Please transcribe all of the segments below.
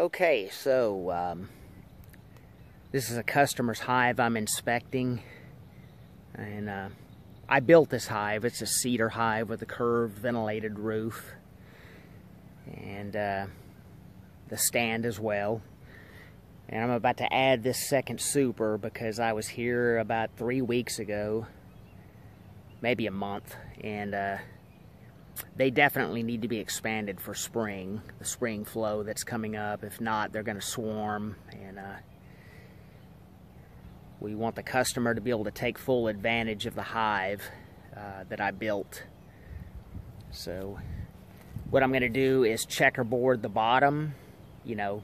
Okay, so this is a customer's hive I'm inspecting, and I built this hive. It's a cedar hive with a curved ventilated roof, and the stand as well. And I'm about to add this second super because I was here about 3 weeks ago, maybe a month, and they definitely need to be expanded for spring, the spring flow that's coming up. If not, they're going to swarm, and we want the customer to be able to take full advantage of the hive that I built. So what I'm going to do is checkerboard the bottom, you know,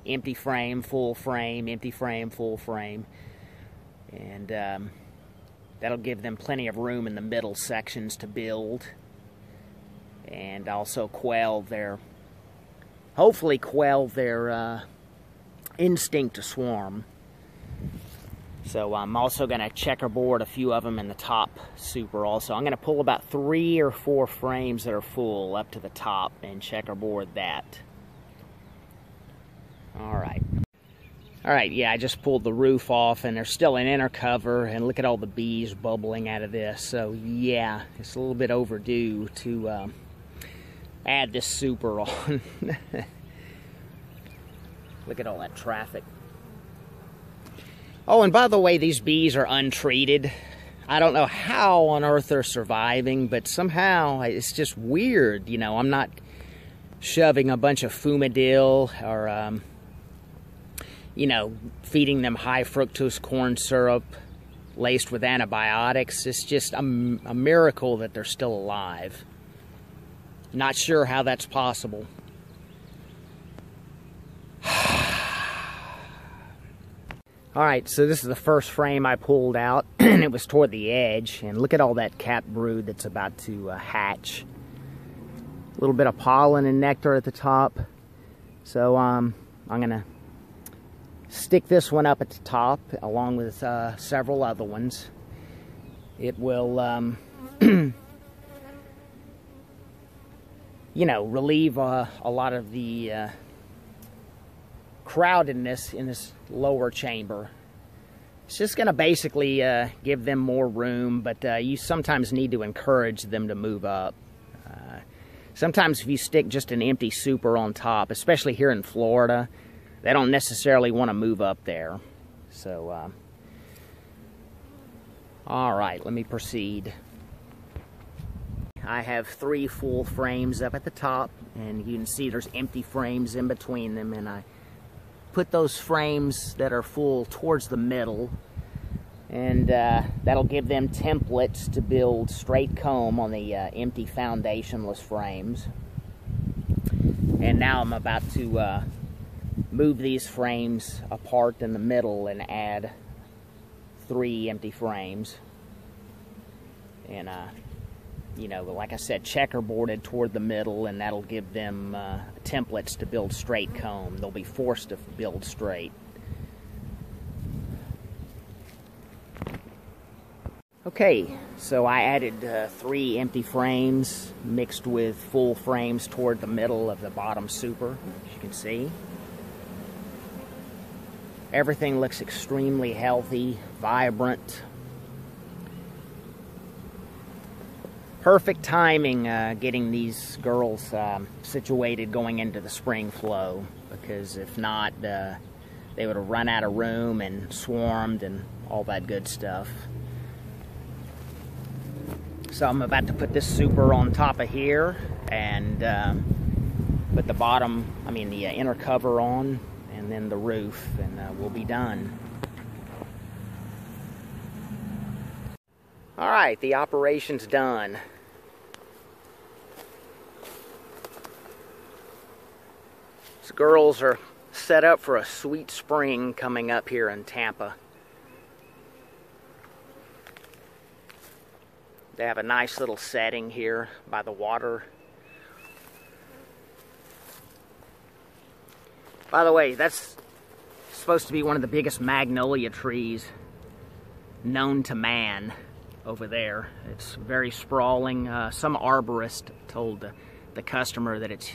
empty frame, full frame, empty frame, full frame, and that'll give them plenty of room in the middle sections to build, and also hopefully quell their instinct to swarm. So I'm also going to checkerboard a few of them in the top super also. I'm going to pull about 3 or 4 frames that are full up to the top and checkerboard that. Alright, yeah, I just pulled the roof off, and there's still an inner cover, and look at all the bees bubbling out of this. So yeah, it's a little bit overdue to add this super on. Look at all that traffic. Oh, and by the way, these bees are untreated. I don't know how on earth they're surviving, but somehow it's just weird. You know, I'm not shoving a bunch of Fumadil or, you know, feeding them high fructose corn syrup laced with antibiotics. It's just a miracle that they're still alive. Not sure how that's possible. Alright, so this is the first frame I pulled out, and it was toward the edge, and look at all that cat brood that's about to hatch. A little bit of pollen and nectar at the top. So I'm going to stick this one up at the top, along with several other ones. It will, you know, relieve a lot of the crowdedness in this lower chamber. It's just going to basically give them more room, but you sometimes need to encourage them to move up. Sometimes if you stick just an empty super on top, especially here in Florida, they don't necessarily want to move up there. So, alright, let me proceed. I have 3 full frames up at the top, and you can see there's empty frames in between them, and I put those frames that are full towards the middle, and that'll give them templates to build straight comb on the empty foundationless frames. And now I'm about to move these frames apart in the middle and add 3 empty frames, and you know, like I said, checkerboarded toward the middle, and that'll give them templates to build straight comb. They'll be forced to build straight. Okay, so I added 3 empty frames mixed with full frames toward the middle of the bottom super, as you can see. Everything looks extremely healthy, vibrant. Perfect timing getting these girls situated going into the spring flow, because if not, they would have run out of room and swarmed and all that good stuff. So I'm about to put this super on top of here and put the bottom, the inner cover on, and then the roof, and we'll be done. Alright, the operation's done. These girls are set up for a sweet spring coming up here in Tampa. They have a nice little setting here by the water. By the way, that's supposed to be one of the biggest magnolia trees known to man over there. It's very sprawling. Some arborist told the customer that it's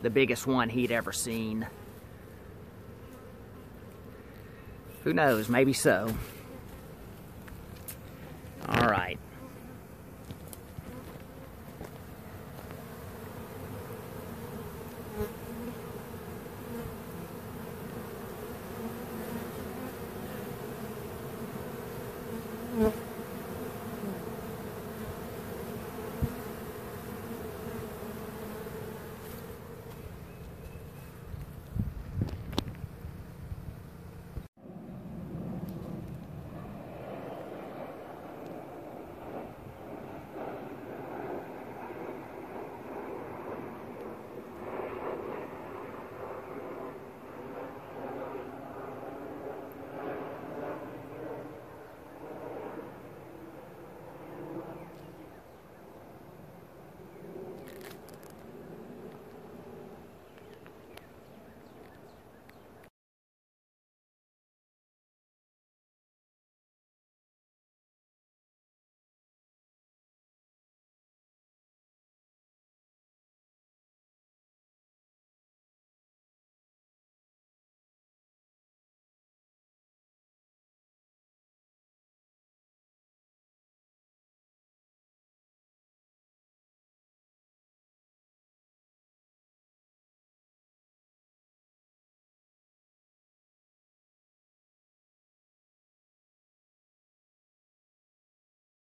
the biggest one he'd ever seen. Who knows? Maybe so. All right.